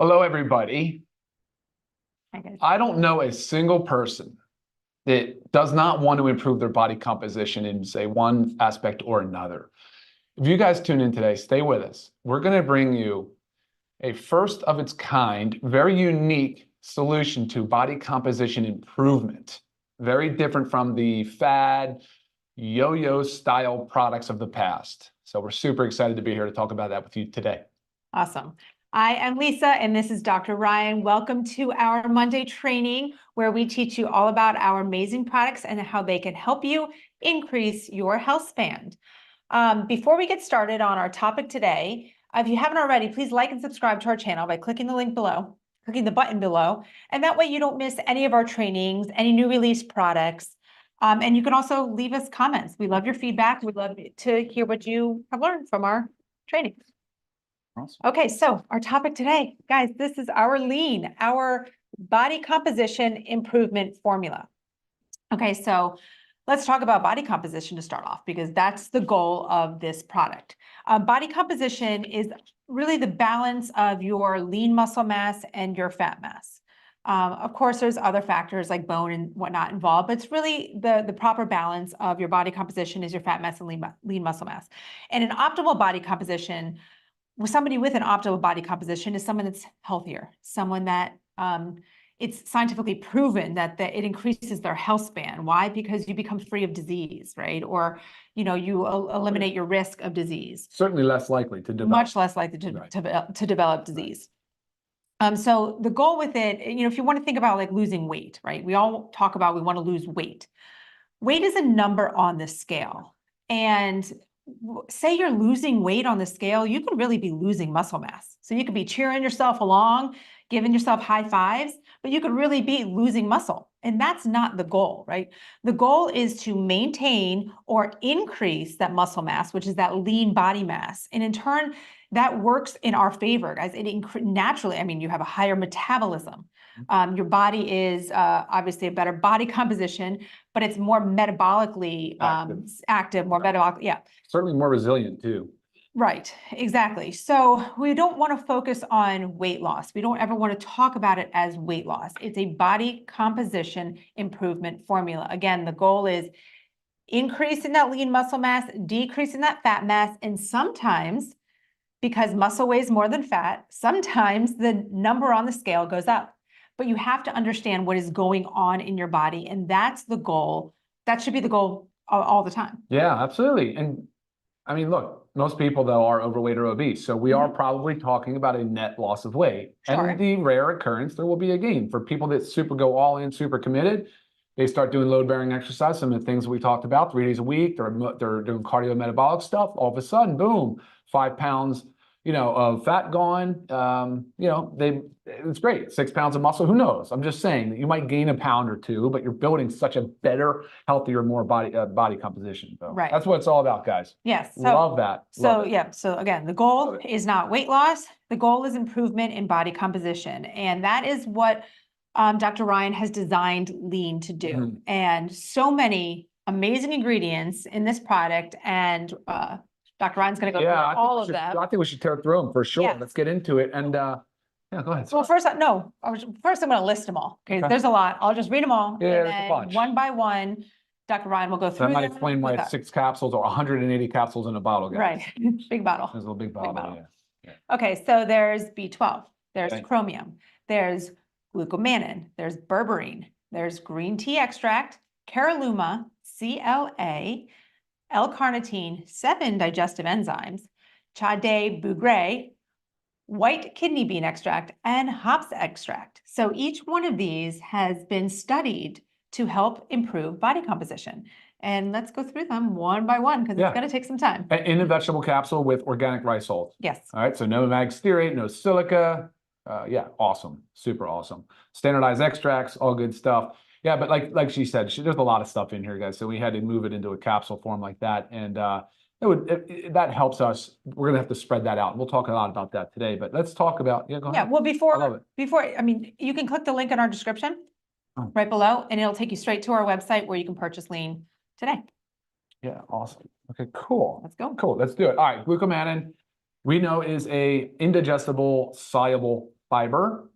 Hello, everybody. Hi, guys. I don't know a single person that does not want to improve their body composition in, say, one aspect or another. If you guys tune in today, stay with us. We're going to bring you a first of its kind, very unique solution to body composition improvement. Very different from the fad, yo-yo style products of the past. So we're super excited to be here to talk about that with you today. Awesome. I am Lisa, and this is Dr. Ryan. Welcome to our Monday training, where we teach you all about our amazing products and how they can help you increase your health span. Before we get started on our topic today, if you haven't already, please like and subscribe to our channel by clicking the link below, clicking the button below, and that way you don't miss any of our trainings, any new release products. And you can also leave us comments. We love your feedback. We'd love to hear what you have learned from our trainings. Awesome. Okay, so our topic today, guys, this is our lean, our body composition improvement formula. Okay, so let's talk about body composition to start off, because that's the goal of this product. Body composition is really the balance of your lean muscle mass and your fat mass. Of course, there's other factors like bone and whatnot involved, but it's really the proper balance of your body composition is your fat mass and lean muscle mass. And an optimal body composition, somebody with an optimal body composition is someone that's healthier, someone that it's scientifically proven that it increases their health span. Why? Because you become free of disease, right? Or, you eliminate your risk of disease. Certainly less likely to develop. Much less likely to develop disease. So the goal with it, if you want to think about like losing weight, right? We all talk about we want to lose weight. Weight is a number on the scale. And say you're losing weight on the scale, you could really be losing muscle mass. So you could be cheering yourself along, giving yourself high fives, but you could really be losing muscle. And that's not the goal, right? The goal is to maintain or increase that muscle mass, which is that lean body mass. And in turn, that works in our favor, guys. Naturally, you have a higher metabolism. Your body is obviously a better body composition, but it's more metabolically active, more metabolic, yeah. Certainly more resilient too. Right, exactly. So we don't want to focus on weight loss. We don't ever want to talk about it as weight loss. It's a body composition improvement formula. Again, the goal is increasing that lean muscle mass, decreasing that fat mass, and sometimes, because muscle weighs more than fat, sometimes the number on the scale goes up. But you have to understand what is going on in your body, and that's the goal. That should be the goal all the time. Yeah, absolutely. And look, most people though are overweight or obese. So we are probably talking about a net loss of weight. Sure. And the rare occurrence, there will be a gain. For people that go all in, super committed, they start doing load-bearing exercise, some of the things we talked about, 3 days a week, they're doing cardiometabolic stuff, all of a sudden, boom, 5 pounds, of fat gone, it's great. 6 pounds of muscle, who knows? I'm just saying that you might gain a pound or two, but you're building such a better, healthier, more body composition. So right. That's what it's all about, guys. Yes. So, love that. So again, the goal is not weight loss. The goal is improvement in body composition. And that is what Dr. Ryan has designed Lean to do. And so many amazing ingredients in this product. And Dr. Ryan's going to go through all of them. I think we should tear through them for sure. Yes. Let's get into it. And yeah, go ahead. Well, first I'm going to list them all. Okay, there's a lot. I'll just read them all. Yeah, and there's then a bunch. one by one, Dr. Ryan will go through That might them explain why it's 6 capsules or 180 capsules in a bottle, guys. Right, big bottle. There's a little big bottle. Yeah. Okay, so there's B12, there's chromium, there's glucomannan, there's berberine, there's green tea extract, caralluma, CLA, L-carnitine, 7 digestive enzymes, chade bougre, white kidney bean extract, and hops extract. So each one of these has been studied to help improve body composition. And let's go through them one by one, because it's going to take some time. In a vegetable capsule with organic rice hulls. Yes. All right, so no mag stearate, no silica. Yeah, awesome, super awesome. Standardized extracts, all good stuff. Yeah, but like she said, there's a lot of stuff in here, guys. So we had to move it into a capsule form like that, and that helps us. We're gonna have to spread that out. We'll talk a lot about that today. But let's talk about go ahead. Yeah, well, before you can click the link in our description right below, and it'll take you straight to our website where you can purchase Lean today. Yeah, awesome. Okay, cool. Let's go. Cool, let's do it. All right, glucomannan, we know is a indigestible, soluble fiber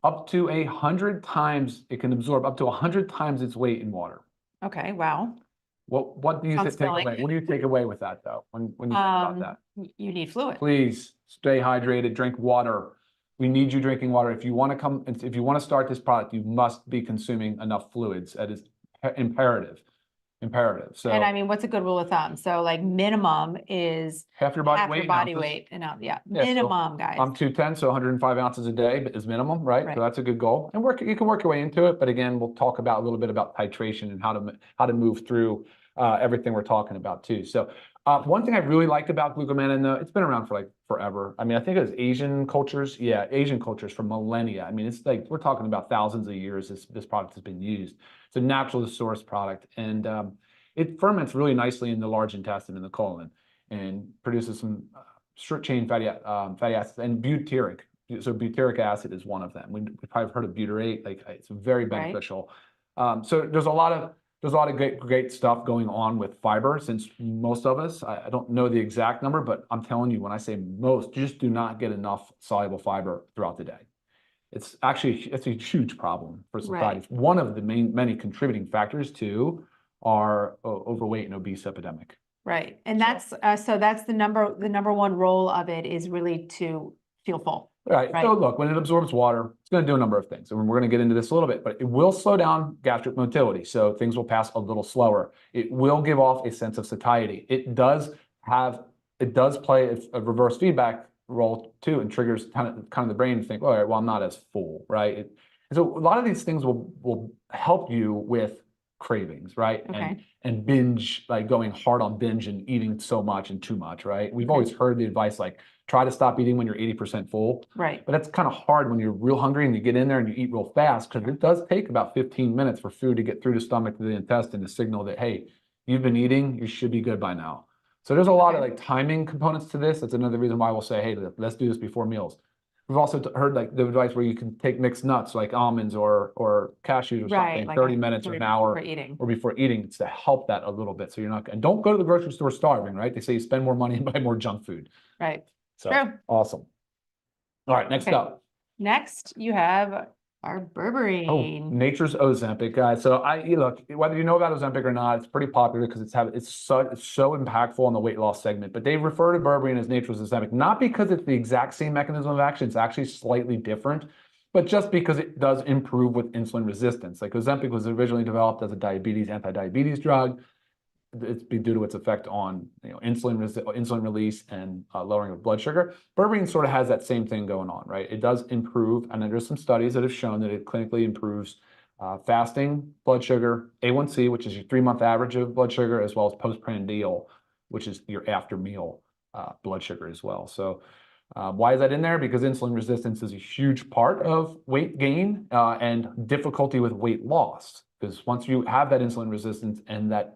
up to 100 times, it can absorb up to 100 times its weight in water. Okay, wow. What do you Sounds take away? filling. What do you take away with that though, when you think about that? You need fluid. Please stay hydrated, drink water. We need you drinking water. If you want to start this product, you must be consuming enough fluids. That is imperative. So And I mean, what's a good rule of thumb? So like minimum is half your body half weight your in body ounces. weight and yeah, Yeah, so minimum, guys. I'm 210, so 105 ounces a day is minimum, right? Right. So that's a good goal. And you can work your way into it. But again, we'll talk about a little bit about titration and how to move through everything we're talking about too. So one thing I really liked about glucomannan, it's been around for like forever. I mean, I think it was Asian cultures. Yeah, Asian cultures for millennia. I mean, it's like we're talking about thousands of years this product has been used. It's a naturally sourced product, and it ferments really nicely in the large intestine in the colon and produces some short-chain fatty acids and butyric. So butyric acid is one of them. We've probably heard of butyrate. Like it's very beneficial. So there's a lot of great stuff going on with fiber. Since most of us, I don't know the exact number, but I'm telling you, when I say most, just do not get enough soluble fiber throughout the day. It's a huge problem for society. It's one of the many contributing factors to our overweight and obese epidemic. Right. And that's the number one role of it is really to feel full. Right. So look, when it absorbs water, it's going to do a number of things. And we're going to get into this a little bit, but it will slow down gastric motility. So things will pass a little slower. It will give off a sense of satiety. It does play a reverse feedback role too, and triggers kind of the brain to think, all right, well, I'm not as full, right? And so a lot of these things will help you with cravings, right? Okay. And binge, like going hard on binge and eating so much and too much, right? We've always heard the advice like try to stop eating when you're 80% full. Right. But that's kind of hard when you're real hungry and you get in there and you eat real fast, because it does take about 15 minutes for food to get through the stomach to the intestine to signal that, hey, you've been eating, you should be good by now. So there's a lot of like timing components to this. That's another reason why we'll say, hey, let's do this before meals. We've also heard like the advice where you can take mixed nuts like almonds or cashews or something, like 30 minutes or an hour before eating. It's to help that a little bit. So you're not, and don't go to the grocery store starving, right? They say you spend more money and buy more junk food. Right. So awesome. All right, next up. Next, you have our berberine. Oh, nature's Ozempic, guys. So look, whether you know about Ozempic or not, it's pretty popular because it's so impactful on the weight loss segment. But they refer to berberine as nature's Ozempic, not because it's the exact same mechanism of action. It's actually slightly different, but just because it does improve with insulin resistance. Like Ozempic was originally developed as a anti-diabetes drug. It's due to its effect on insulin release and lowering of blood sugar. Berberine sort of has that same thing going on, right? It does improve, and there's some studies that have shown that it clinically improves fasting blood sugar, A1C, which is your 3-month average of blood sugar, as well as postprandial, which is your after meal blood sugar as well. So why is that in there? Because insulin resistance is a huge part of weight gain and difficulty with weight loss. Because once you have that insulin resistance and that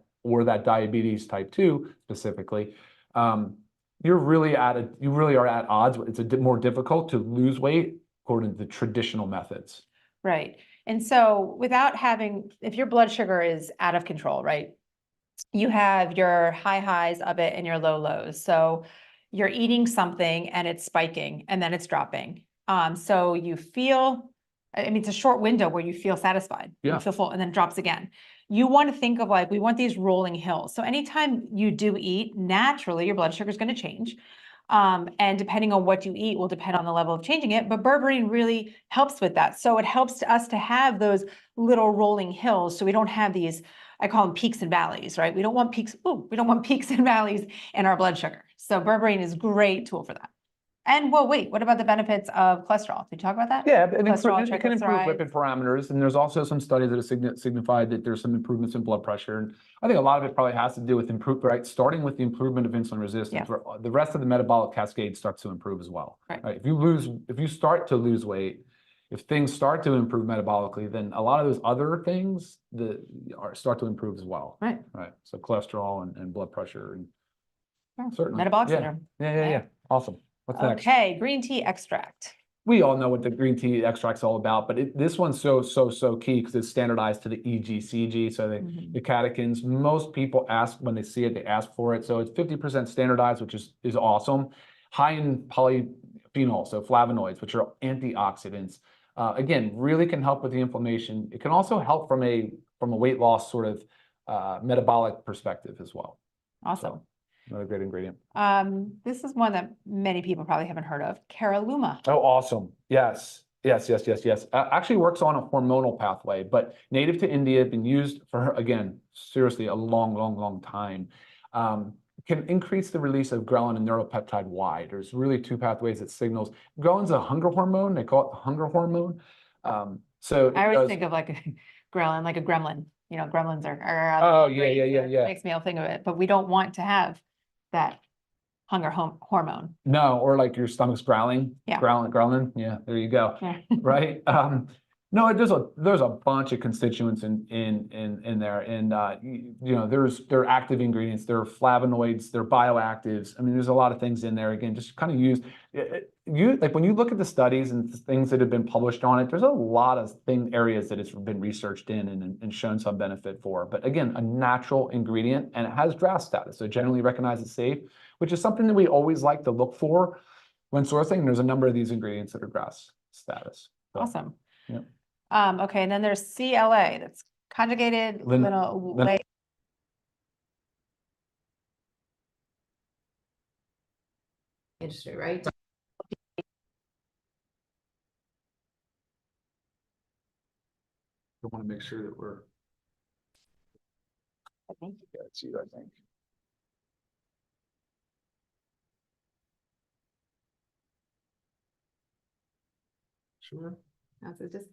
diabetes type 2 specifically, you really are at odds. It's a bit more difficult to lose weight according to the traditional methods. Right. And so if your blood sugar is out of control, right, you have your high highs of it and your low lows. So you're eating something and it's spiking and then it's dropping. So you feel, it's a short window where you feel satisfied, you feel full, and then it drops again. You want to think of we want these rolling hills. So anytime you do eat, naturally your blood sugar is going to change. And depending on what you eat will depend on the level of changing it, but berberine really helps with that. So it helps us to have those little rolling hills. So we don't have these, I call them peaks and valleys, right? We don't want peaks and valleys in our blood sugar. So berberine is a great tool for that. And wait, what about the benefits of cholesterol? Did you talk about that? Yeah, it can improve lipid parameters. And there's also some studies that have signified that there's some improvements in blood pressure. And I think a lot of it probably has to do with starting with the improvement of insulin resistance, where the rest of the metabolic cascade starts to improve as well. Right? If you start to lose weight, if things start to improve metabolically, then a lot of those other things start to improve as well. Right. So cholesterol and blood pressure and certainly metabolic syndrome. Yeah. Awesome. What's next? Okay, green tea extract. We all know what the green tea extract's all about, but this one's so key because it's standardized to the EGCG, so the catechins. Most people ask when they see it, they ask for it. So it's 50% standardized, which is awesome. High in phenol, so flavonoids, which are antioxidants. Again, really can help with the inflammation. It can also help from a weight loss sort of metabolic perspective as well. Awesome. So, another great ingredient. This is one that many people probably haven't heard of, Caralluma. Oh, awesome. Yes. Actually works on a hormonal pathway, but native to India, been used for, again, seriously, a long time. Can increase the release of ghrelin and neuropeptide Y. There's really two pathways that signals. Ghrelin's a hunger hormone. They call it the hunger hormone. So I always think of like a ghrelin, like a gremlin. You know, gremlins are Oh, great, yeah. so it makes me all think of it, but we don't want to have that hunger hormone. No, or like your stomach's growling. Yeah. Growling. Yeah, there you go. Yeah. Right. No, there's a bunch of constituents in there, and you know, there are active ingredients, there are flavonoids, there are bioactives. I mean, there's a lot of things in there. Again, just kind of like when you look at the studies and things that have been published on it, there's a lot of areas that it's been researched in and shown some benefit for. But again, a natural ingredient, and it has draft status, so generally recognized as safe, which is something that we always like to look for when sourcing. There's a number of these ingredients that are draft status. So, Awesome. yeah. Okay, and then there's CLA, that's conjugated linoleic. Industry, right? I want to make sure that we're. I think. Yeah, it's you, I think. Sure. That's it, just.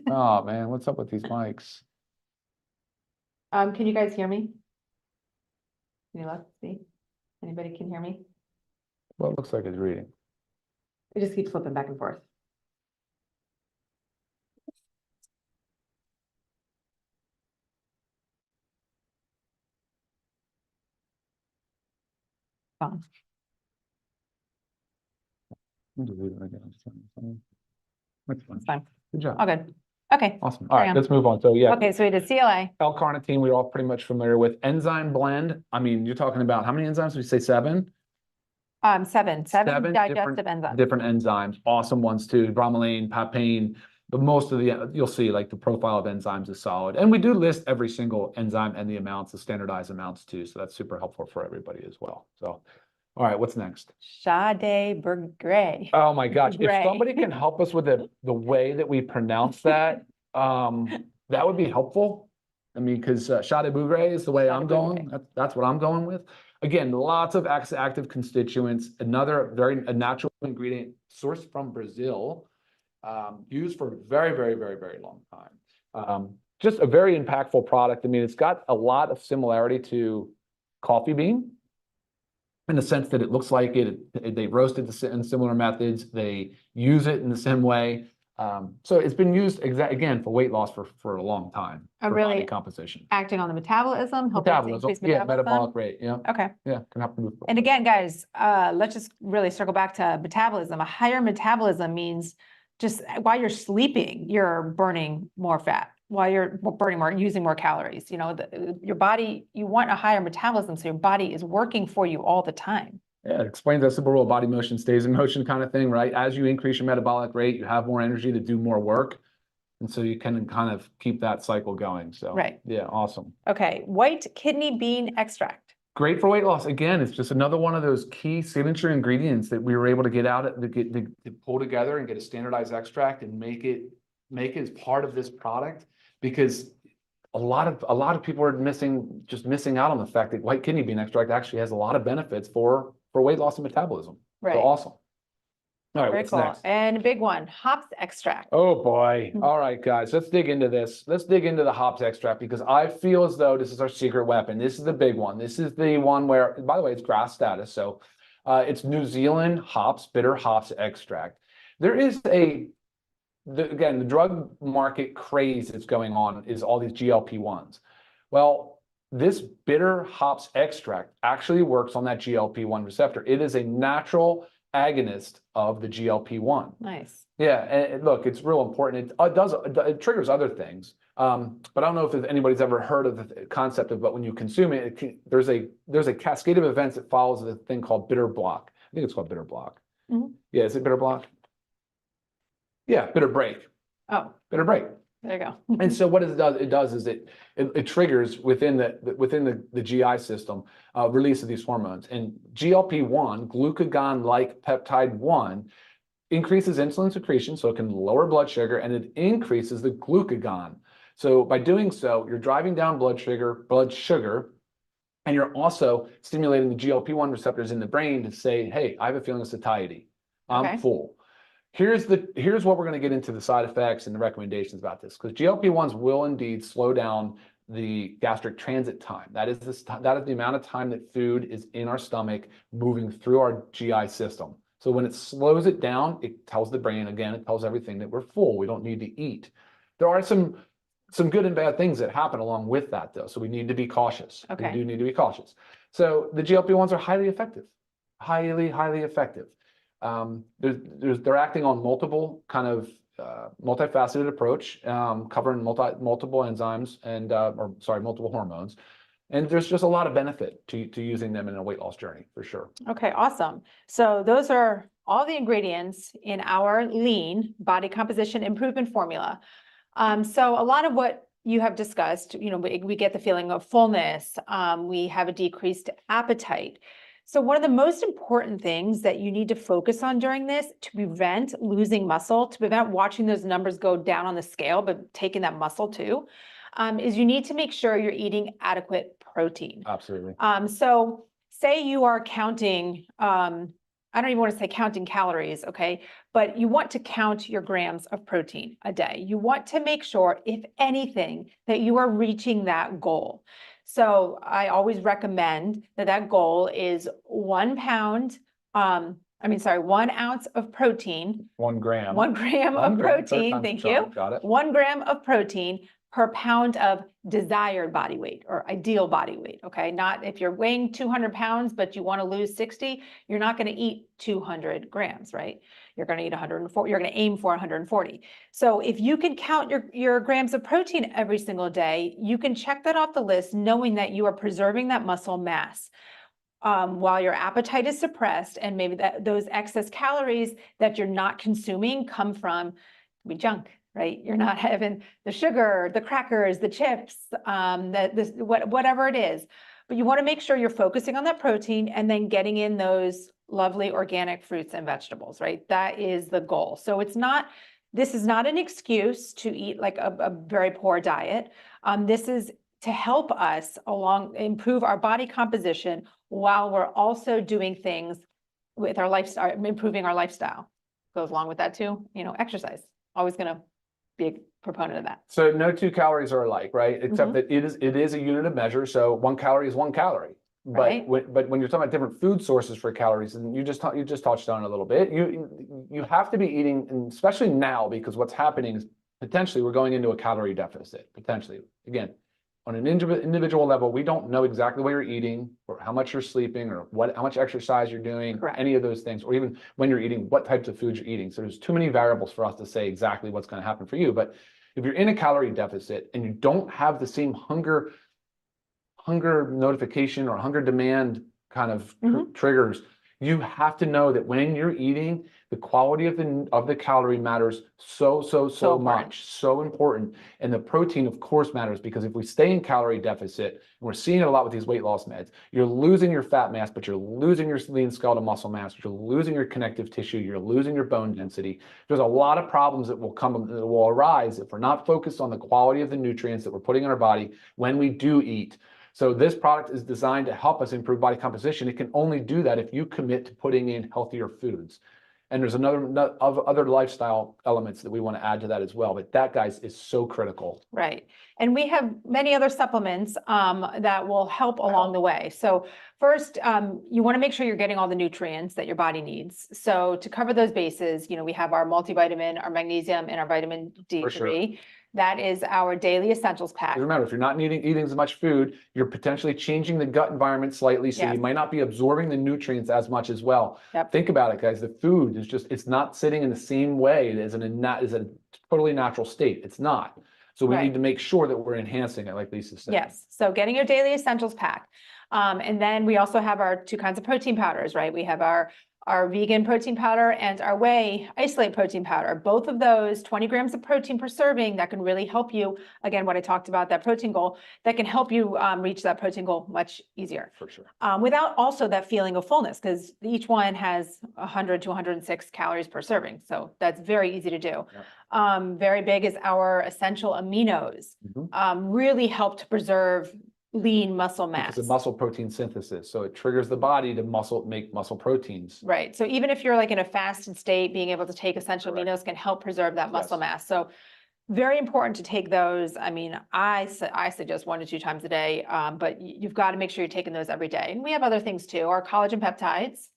Oh man, what's up with these mics? Can you guys hear me? Can you look, see? Anybody can hear me? Well, it looks like it's reading. It just keeps flipping back and forth. Fine. That's fine. It's fine. Good job. All good. Okay. Awesome. All right, on. let's move on. So yeah. Okay, so we did CLA. L-carnitine, we're all pretty much familiar with. Enzyme blend. I mean, you're talking about how many enzymes? Did we say 7? Seven digestive enzymes. Different enzymes. Awesome ones too. Bromelain, papain. But most of the, you'll see like the profile of enzymes is solid. And we do list every single enzyme and the amounts, the standardized amounts too. So that's super helpful for everybody as well. So, all right, what's next? Sade Burgray. Oh my gosh. If Gray. somebody can help us with the way that we pronounce that, that would be helpful. I mean, because Sade Burgray is the way I'm going. That's what I'm going with. Again, lots of active constituents. Another a natural ingredient sourced from Brazil, used for a very long time. Just a very impactful product. I mean, it's got a lot of similarity to coffee bean in the sense that it looks like they roast it in similar methods. They use it in the same way. So it's been used again for weight loss for a long time. For really body composition. Acting on the metabolism, helping to increase Yeah, metabolism. metabolic rate. Yeah. Okay. Yeah, can help move. And again, guys, let's just really circle back to metabolism. A higher metabolism means just while you're sleeping, you're burning more fat. While you're using more calories. You know, your body, you want a higher metabolism, so your body is working for you all the time. Yeah, it explains that simple rule: body motion stays in motion kind of thing, right? As you increase your metabolic rate, you have more energy to do more work. And so you can kind of keep that cycle going. So, right. Yeah, awesome. Okay, white kidney bean extract. Great for weight loss. Again, it's just another one of those key signature ingredients that we were able to get out to pull together and get a standardized extract and make it as part of this product, because a lot of people are missing out on the fact that white kidney bean extract actually has a lot of benefits for weight loss and metabolism. Right. So awesome. All right, Very what's cool. next? And a big one, hops extract. Oh boy. All right, guys, let's dig into this. Let's dig into the hops extract, because I feel as though this is our secret weapon. This is the big one. This is the one where, by the way, it's GRAS status. So it's New Zealand hops, bitter hops extract. There is again, the drug market craze that's going on is all these GLP-1s. Well, this bitter hops extract actually works on that GLP-1 receptor. It is a natural agonist of the GLP-1. Nice. Yeah, and look, it's real important. It triggers other things. But I don't know if anybody's ever heard of the concept of, but when you consume it, there's a cascade of events that follows the thing called bitter block. I think it's called bitter block. Mhm. Yeah, is it bitter block? Yeah, bitter break, Oh, bitter break. there you go. And so what it does is it triggers within the GI system release of these hormones. And GLP-1, glucagon-like peptide 1, increases insulin secretion, so it can lower blood sugar, and it increases the glucagon. So by doing so, you're driving down blood sugar, and you're also stimulating the GLP-1 receptors in the brain to say, hey, I have a feeling of satiety. I'm Okay. full. Here's what we're going to get into the side effects and the recommendations about this, because GLP-1s will indeed slow down the gastric transit time. That is the amount of time that food is in our stomach moving through our GI system. So when it slows it down, it tells the brain, again, it tells everything that we're full. We don't need to eat. There are some good and bad things that happen along with that, though. So we need to be cautious. Okay. We do need to be cautious. So the GLP-1s are highly effective, highly effective. They're acting on multiple kind of multifaceted approach, covering multiple enzymes and multiple hormones. And there's just a lot of benefit to using them in a weight loss journey for sure. Okay, awesome. So those are all the ingredients in our lean body composition improvement formula. So a lot of what you have discussed, we get the feeling of fullness. We have a decreased appetite. So one of the most important things that you need to focus on during this to prevent losing muscle, to prevent watching those numbers go down on the scale, but taking that muscle too, is you need to make sure you're eating adequate protein. Absolutely. So say you are counting, I don't even want to say counting calories, okay? But you want to count your grams of protein a day. You want to make sure, if anything, that you are reaching that goal. So I always recommend that goal is 1 ounce of protein. 1 gram. 1 gram 1 of gram, protein, thank you. Got it. 1 gram of protein per pound of desired body weight or ideal body weight, okay? Not if you're weighing 200 pounds, but you want to lose 60, you're not going to eat 200 grams, right? You're going to eat 140, you're going to aim for 140. So if you can count your grams of protein every single day, you can check that off the list knowing that you are preserving that muscle mass. While your appetite is suppressed and maybe those excess calories that you're not consuming come from junk, right? You're not having the sugar, the crackers, the chips, whatever it is. But you want to make sure you're focusing on that protein and then getting in those lovely organic fruits and vegetables, right? That is the goal. So this is not an excuse to eat like a very poor diet. This is to help us improve our body composition while we're also doing things with our lifestyle, improving our lifestyle. Goes along with that too, exercise. Always going to be a proponent of that. So no 2 calories are alike, right? Except that it is a unit of measure. So 1 calorie is 1 calorie. But right. but when you're talking about different food sources for calories, and you just touched on it a little bit, you have to be eating, and especially now, because what's happening is potentially we're going into a calorie deficit. Potentially, again, on an individual level, we don't know exactly what you're eating, or how much you're sleeping, or how much exercise you're doing, Correct. any of those things, or even when you're eating, what types of foods you're eating. So there's too many variables for us to say exactly what's going to happen for you. But if you're in a calorie deficit and you don't have the same hunger notification or hunger demand kind of triggers, you have to know that when you're eating, the quality of the calorie matters so much, so important. And the protein, of course, matters, because if we stay in calorie deficit, and we're seeing it a lot with these weight loss meds, you're losing your fat mass, but you're losing your lean skeletal muscle mass, you're losing your connective tissue, you're losing your bone density. There's a lot of problems that will arise if we're not focused on the quality of the nutrients that we're putting in our body when we do eat. So this product is designed to help us improve body composition. It can only do that if you commit to putting in healthier foods. And there's other lifestyle elements that we want to add to that as well. But that, guys, is so critical. Right. And we have many other supplements that will help along the way. So first, you want to make sure you're getting all the nutrients that your body needs. So to cover those bases, we have our multivitamin, our magnesium, and our vitamin D3. For sure. That is our daily essentials pack. Remember, if you're not eating as much food, you're potentially changing the gut environment slightly, so you might not be absorbing the nutrients as much as well. Yep. Think about it, guys. The food is it's not sitting in the same way as a totally natural state. It's not. So we need to make sure that we're enhancing it, like Lisa said. Yes. So getting your daily essentials pack. And then we also have our 2 kinds of protein powders, right? We have our our vegan protein powder and our whey isolate protein powder. Both of those, 20 grams of protein per serving, that can really help you. Again, what I talked about, that protein goal, that can help you reach that protein goal much easier. For sure. Without also that feeling of fullness, because each one has 100 to 106 calories per serving. So that's very easy to do. Yep. Very big is our essential aminos. Really help to preserve lean muscle mass. Because of muscle protein synthesis. So it triggers the body to make muscle proteins. Right. So even if you're like in a fasted state, being able to take essential aminos can help preserve that muscle mass. So very important to take those. I mean, I suggest 1 to 2 times a day, but you've got to make sure you're taking those every day. And we have other things too, our collagen peptides.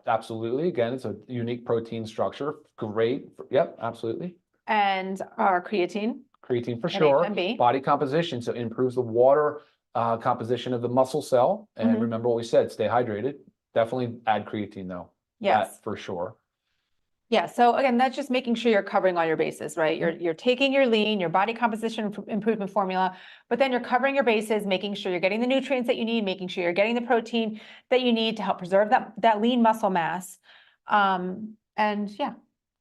Absolutely. Again, it's a unique protein structure. Great. Yep, absolutely. And our creatine. Creatine for sure. Body composition. So it improves the water composition of the muscle cell. And remember what we said, stay hydrated. Definitely add creatine though. Yes. That for sure. Yeah. So again, that's just making sure you're covering all your bases, right? You're taking your lean, your body composition improvement formula, but then you're covering your bases, making sure you're getting the nutrients that you need, making sure you're getting the protein that you need to help preserve that lean muscle mass. And yeah.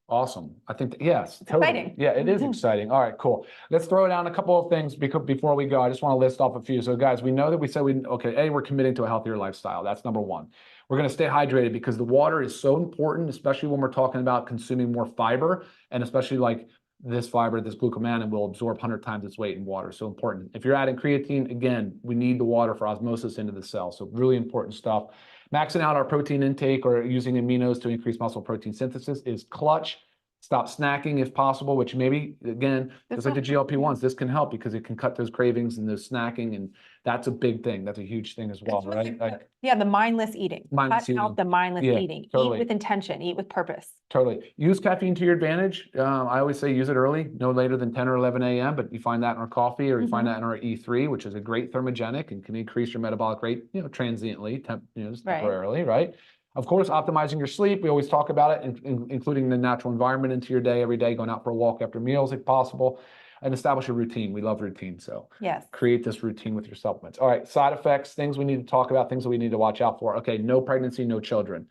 Awesome. I think, yes, totally. Exciting. Yeah, it is exciting. All right, cool. Let's throw down a couple of things before we go. I just want to list off a few. So guys, we know that we said we're committing to a healthier lifestyle. That's number one. We're going to stay hydrated because the water is so important, especially when we're talking about consuming more fiber, and especially like this fiber, this glucomannan will absorb 100 times its weight in water. So important. If you're adding creatine, again, we need the water for osmosis into the cell. So really important stuff. Maxing out our protein intake or using aminos to increase muscle protein synthesis is clutch. Stop snacking if possible, which maybe, again, just like the GLP-1s, this can help because it can cut those cravings and those snacking, and that's a big thing. That's a huge thing as well, right? Yeah, the mindless eating. Cut out the mindless eating. Totally. Eat with intention, eat with purpose. Totally. Use caffeine to your advantage. I always say use it early, no later than 10 or 11 a.m., but you find that in our coffee or you find that in our E3, which is a great thermogenic and can increase your metabolic rate, transiently, just temporarily, right? Of course, optimizing your sleep. We always talk about it, including the natural environment into your day every day, going out for a walk after meals if possible, and establish a routine. We love routine. So create this routine with your supplements. All right, side effects, things we need to talk about, things that we need to watch out for. Okay, no pregnancy, no children.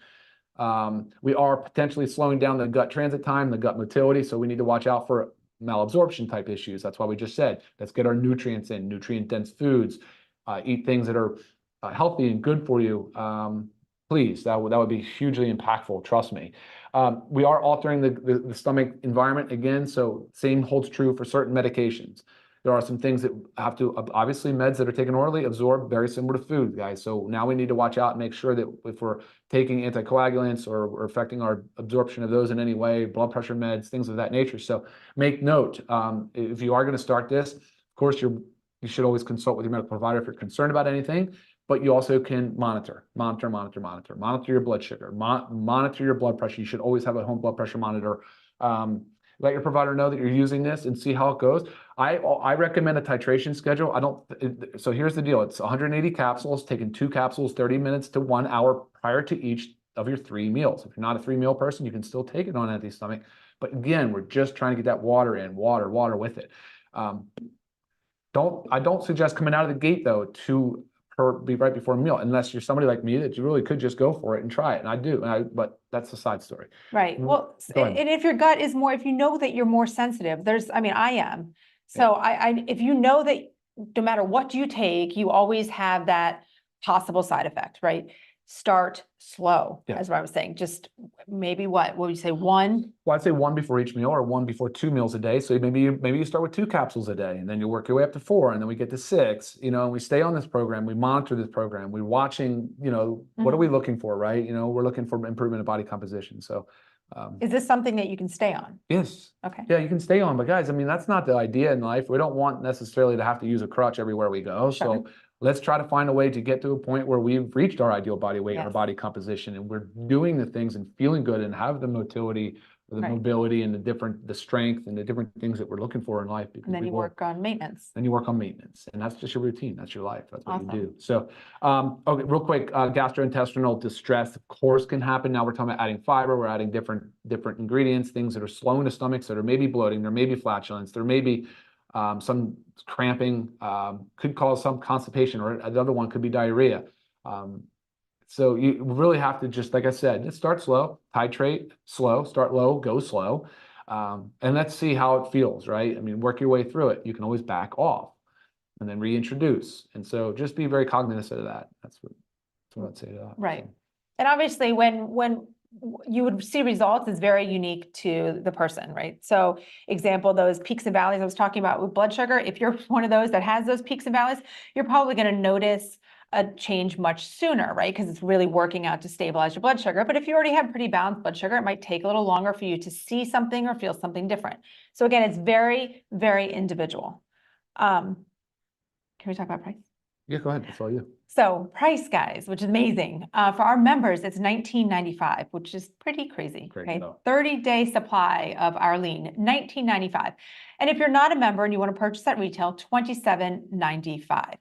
We are potentially slowing down the gut transit time, the gut motility. So we need to watch out for malabsorption type issues. That's why we just said, let's get our nutrients in, nutrient dense foods, eat things that are healthy and good for you. Please, that would be hugely impactful. Trust me. We are altering the stomach environment again. So same holds true for certain medications. There are some things that have to, obviously meds that are taken orally absorb very similar to food, guys. So now we need to watch out and make sure that if we're taking anticoagulants or affecting our absorption of those in any way, blood pressure meds, things of that nature. So make note, if you are going to start this, of course, you should always consult with your medical provider if you're concerned about anything. But you also can monitor your blood sugar, monitor your blood pressure. You should always have a home blood pressure monitor. Let your provider know that you're using this and see how it goes. I recommend a titration schedule. So here's the deal. It's 180 capsules, taking 2 capsules, 30 minutes to 1 hour prior to each of your 3 meals. If you're not a 3-meal person, you can still take it on empty stomach. But again, we're just trying to get that water in, water with it. I don't suggest coming out of the gate though be right before a meal, unless you're somebody like me that you really could just go for it and try it. And I do, but that's a side story. Right. Well, and if your gut is more, if you know that you're more sensitive, I am. So if you know that no matter what you take, you always have that possible side effect, right? Start slow, as what I was saying. Just maybe what would you say, 1? Well, I'd say 1 before each meal or 1 before 2 meals a day. So maybe you start with 2 capsules a day, and then you work your way up to 4, and then we get to 6. And we stay on this program. We monitor this program. We're watching. What are we looking for, right? We're looking for improvement of body composition. So. Is this something that you can stay on? Yes. Okay. Yeah, you can stay on, but guys, that's not the idea in life. We don't want necessarily to have to use a crutch everywhere we go. Sure. So let's try to find a way to get to a point where we've reached our ideal body weight, our body composition, and we're doing the things and feeling good and have the motility, the mobility, and the strength and the different things that we're looking for in life. And then you work on maintenance. Then you work on maintenance, and that's just your routine. That's your life. That's what you do. So, okay, real quick, gastrointestinal distress, of course, can happen. Now we're talking about adding fiber. We're adding different ingredients, things that are slowing the stomachs, that are maybe bloating, there may be flatulence, there may be some cramping, could cause some constipation, or another one could be diarrhea. So you really have to just, like I said, just start slow, titrate slow, start low, go slow. And let's see how it feels, right? I mean, work your way through it. You can always back off and then reintroduce. And so just be very cognizant of that. That's what I'd say to that. Right. So, And obviously, when you would see results is very unique to the person, right? So example, those peaks and valleys I was talking about with blood sugar, if you're one of those that has those peaks and valleys, you're probably going to notice a change much sooner, right? Because it's really working out to stabilize your blood sugar. But if you already have pretty balanced blood sugar, it might take a little longer for you to see something or feel something different. So again, it's very, very individual. Can we talk about price? yeah, go ahead. That's all you. So price, guys, which is amazing. For our members, it's $19.95, which is pretty crazy. Crazy, Okay, though. 30-day supply of our lean, $19.95. And if you're not a member and you want to purchase at retail, $27.95.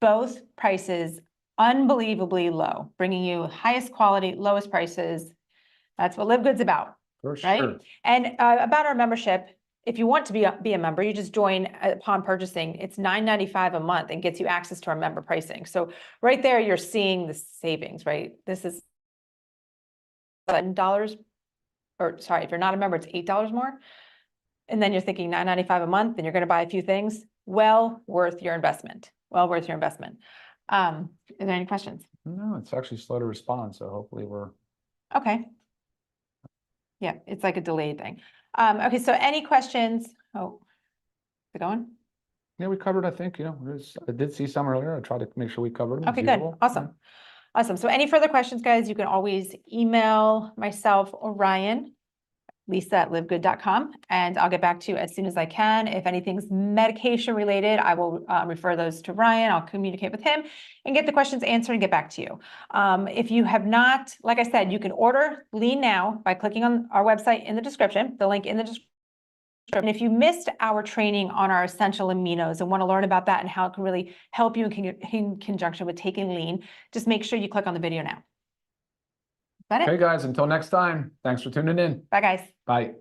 Both prices unbelievably low, bringing you highest quality, lowest prices. That's what Live Good's about, For right? sure. And about our membership, if you want to be a member, you just join upon purchasing. It's $9.95 a month and gets you access to our member pricing. So right there, you're seeing the savings, right? This is $7, or sorry, if you're not a member, it's $8 more. And then you're thinking $9.95 a month, and you're going to buy a few things. Well worth your investment. Well worth your investment. Is there any questions? No, it's actually slow to respond. So hopefully we're. Okay. Yeah, it's like a delayed thing. Okay, so any questions? Oh, is it going? Yeah, we covered, I think, I did see some earlier. I tried to make sure we covered them. Okay, good. Awesome. Awesome. So any further questions, guys, you can always email myself or Ryan, lisa@livegood.com, and I'll get back to you as soon as I can. If anything's medication related, I will refer those to Ryan. I'll communicate with him and get the questions answered and get back to you. If you have not, like I said, you can order Lean Now by clicking on our website in the description, the link in the description. And if you missed our training on our essential aminos and want to learn about that and how it can really help you in conjunction with taking lean, just make sure you click on the video now. Is that Okay, it? guys, until next time, thanks for tuning in. Bye, guys. Bye.